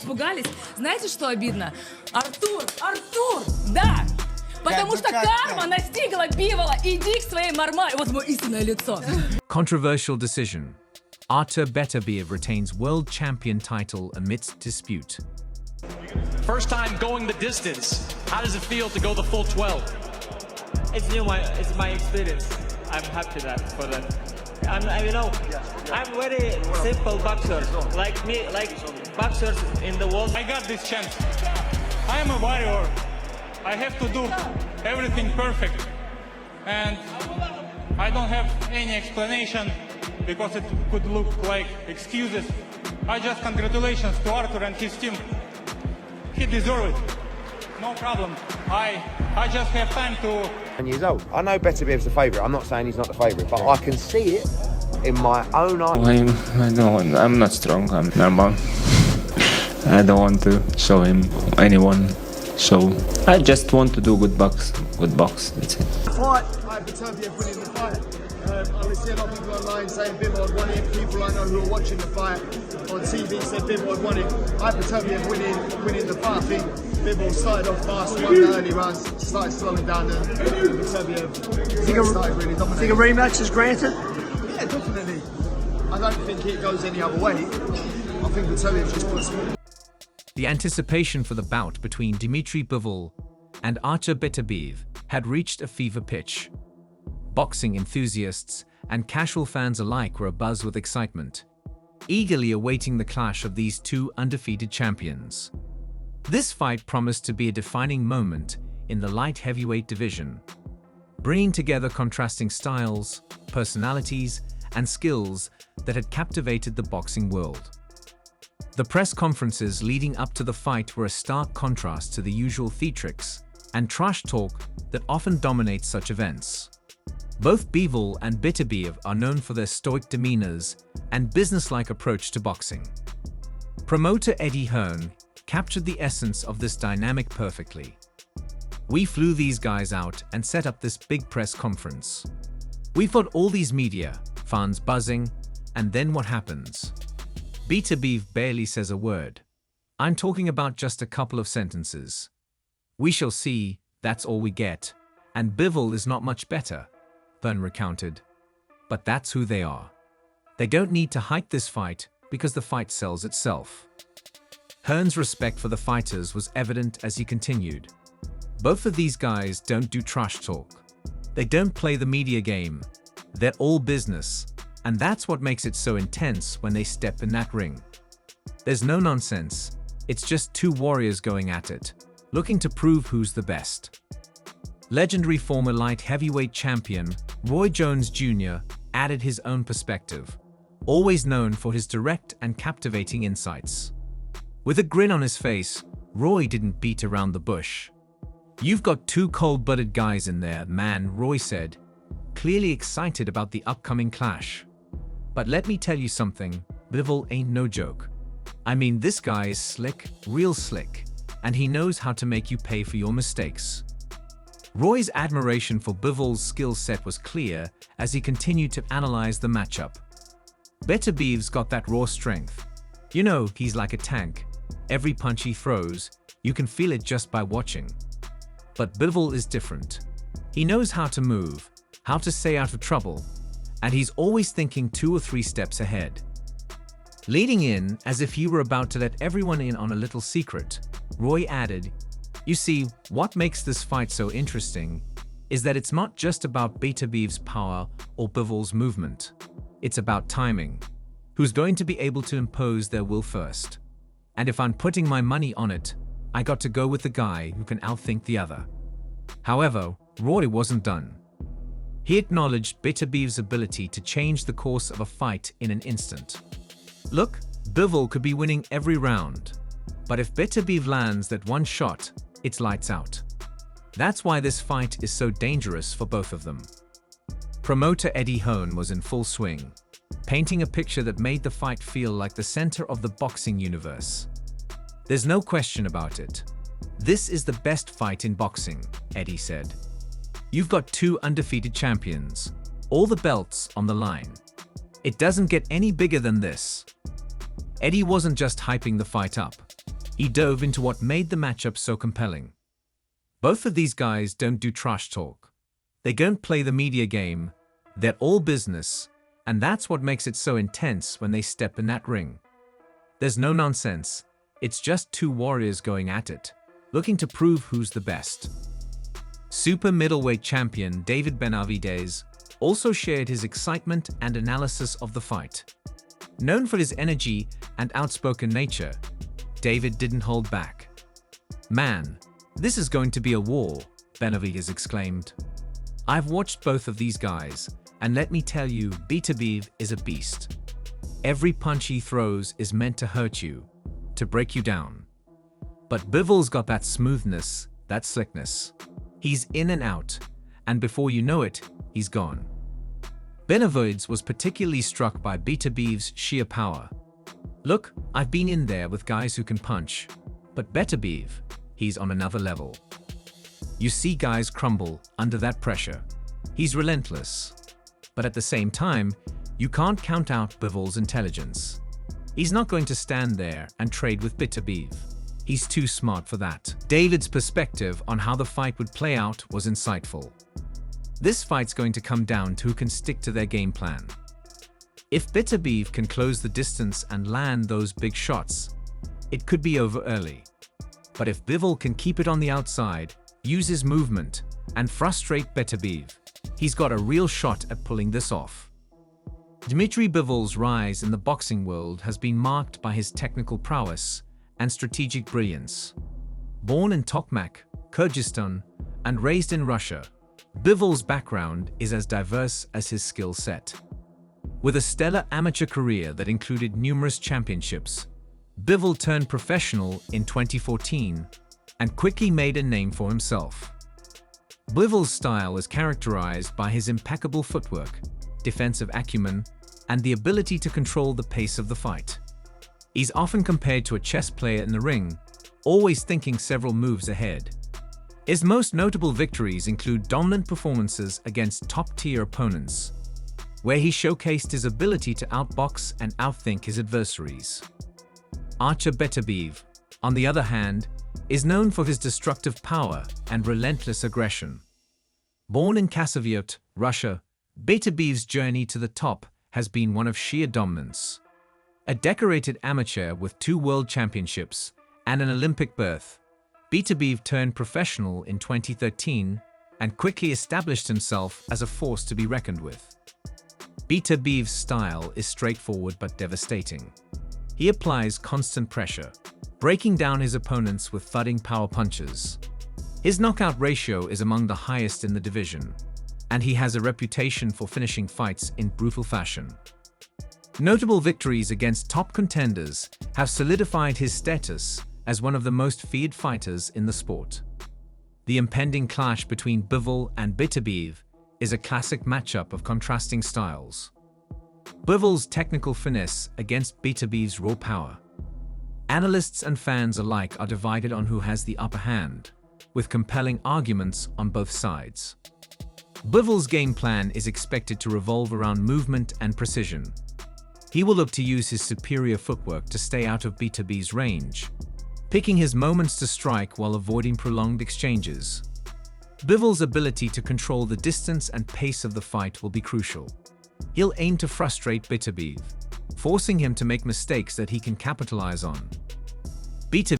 Испугались. Знаете, что обидно? Артур! Да! Потому что карма настигла Бивола. Иди к своей мармаре. Вот мое истинное лицо. Controversial decision. Artur Beterbiev retains world champion title amidst dispute. First time going the distance. How does it feel to go the full 12? It's new. It's my experience. I'm happy for that. I'm very simple boxer. Like me, like boxers in the world. I got this chance. I am a warrior. I have to do everything perfect. And I don't have any explanation because it could look like excuses. I just congratulations to Artur and his team. He deserves it. No problem. I just have time to... Years old. I know Beterbiev's the favourite. I'm not saying he's not the favourite, but I can see it in my own eyes. I'm not strong. I'm normal. I don't want to show him anyone. So I just want to do good box. That's it. Fight. Artur Beterbiev winning the fight. I see a lot of people online saying Bivol won it. People I know who are watching the fight on TV said Bivol won it. Artur Beterbiev winning the fight. I think Bivol started off fast, won the early rounds, started slowing down, and Beterbiev started really dominating. Think a rematch is granted? Yeah, definitely. I don't think it goes any other way. I think Beterbiev just puts more. The anticipation for the bout between Dmitry Bivol and Artur Beterbiev had reached a fever pitch. Boxing enthusiasts and casual fans alike were abuzz with excitement, eagerly awaiting the clash of these two undefeated champions. This fight promised to be a defining moment in the light heavyweight division, bringing together contrasting styles, personalities, and skills that had captivated the boxing world. The press conferences leading up to the fight were a stark contrast to the usual theatrics and trash talk that often dominates such events. Both Bivol and Beterbiev are known for their stoic demeanors and businesslike approach to boxing. Promoter Eddie Hearn captured the essence of this dynamic perfectly. We flew these guys out and set up this big press conference. We've got all these media, fans buzzing, and then what happens? Beterbiev barely says a word. I'm talking about just a couple of sentences. We shall see, that's all we get. And Bivol is not much better, Hearn recounted. But that's who they are. They don't need to hype this fight because the fight sells itself. Hearn's respect for the fighters was evident as he continued. Both of these guys don't do trash talk. They don't play the media game. They're all business. And that's what makes it so intense when they step in that ring. There's no nonsense. It's just two warriors going at it, looking to prove who's the best. Legendary former light heavyweight champion Roy Jones Jr. added his own perspective, always known for his direct and captivating insights. With a grin on his face, Roy didn't beat around the bush. You've got two cold-blooded guys in there, man, Roy said, clearly excited about the upcoming clash. But let me tell you something, Bivol ain't no joke. I mean, this guy is slick, real slick, and he knows how to make you pay for your mistakes. Roy's admiration for Bivol's skill set was clear as he continued to analyze the matchup. Beterbiev's got that raw strength. You know, he's like a tank. Every punch he throws, you can feel it just by watching. But Bivol is different. He knows how to move, how to stay out of trouble, and he's always thinking 2 or 3 steps ahead. Leading in, as if he were about to let everyone in on a little secret, Roy added, "You see, what makes this fight so interesting is that it's not just about Beterbiev's power or Bivol's movement. It's about timing. Who's going to be able to impose their will first? And if I'm putting my money on it, I got to go with the guy who can outthink the other." However, Roy wasn't done. He acknowledged Beterbiev's ability to change the course of a fight in an instant. Look, Bivol could be winning every round, but if Beterbiev lands that one shot, it's lights out. That's why this fight is so dangerous for both of them. Promoter Eddie Hearn was in full swing, painting a picture that made the fight feel like the center of the boxing universe. There's no question about it. This is the best fight in boxing, Eddie said. You've got two undefeated champions, all the belts on the line. It doesn't get any bigger than this. Eddie wasn't just hyping the fight up. He dove into what made the matchup so compelling. Both of these guys don't do trash talk. They don't play the media game. They're all business, and that's what makes it so intense when they step in that ring. There's no nonsense. It's just two warriors going at it, looking to prove who's the best. Super middleweight champion David Benavidez also shared his excitement and analysis of the fight. Known for his energy and outspoken nature, David didn't hold back. "Man, this is going to be a war," Benavidez exclaimed. "I've watched both of these guys, and let me tell you, Beterbiev is a beast. Every punch he throws is meant to hurt you, to break you down. But Bivol's got that smoothness, that slickness. He's in and out, and before you know it, he's gone." Benavidez was particularly struck by Beterbiev's sheer power. "Look, I've been in there with guys who can punch, but Beterbiev, he's on another level. You see guys crumble under that pressure. He's relentless. But at the same time, you can't count out Bivol's intelligence. He's not going to stand there and trade with Beterbiev. He's too smart for that." David's perspective on how the fight would play out was insightful. This fight's going to come down to who can stick to their game plan. If Beterbiev can close the distance and land those big shots, it could be over early. But if Bivol can keep it on the outside, use his movement, and frustrate Beterbiev, he's got a real shot at pulling this off. Dmitry Bivol's rise in the boxing world has been marked by his technical prowess and strategic brilliance. Born in Tokmak, Kyrgyzstan, and raised in Russia, Bivol's background is as diverse as his skill set. With a stellar amateur career that included numerous championships, Bivol turned professional in 2014 and quickly made a name for himself. Bivol's style is characterized by his impeccable footwork, defensive acumen, and the ability to control the pace of the fight. He's often compared to a chess player in the ring, always thinking several moves ahead. His most notable victories include dominant performances against top-tier opponents, where he showcased his ability to outbox and outthink his adversaries. Artur Beterbiev, on the other hand, is known for his destructive power and relentless aggression. Born in Khasavyurt, Russia, Beterbiev's journey to the top has been one of sheer dominance. A decorated amateur with 2 world championships and an Olympic berth, Beterbiev turned professional in 2013 and quickly established himself as a force to be reckoned with. Beterbiev's style is straightforward but devastating. He applies constant pressure, breaking down his opponents with thudding power punches. His knockout ratio is among the highest in the division, and he has a reputation for finishing fights in brutal fashion. Notable victories against top contenders have solidified his status as one of the most feared fighters in the sport. The impending clash between Bivol and Beterbiev is a classic matchup of contrasting styles. Bivol's technical finesse against Beterbiev's raw power. Analysts and fans alike are divided on who has the upper hand, with compelling arguments on both sides. Bivol's game plan is expected to revolve around movement and precision. He will look to use his superior footwork to stay out of Beterbiev's range, picking his moments to strike while avoiding prolonged exchanges. Bivol's ability to control the distance and pace of the fight will be crucial. He'll aim to frustrate Beterbiev, forcing him to make mistakes that he can capitalize on. Beterbiev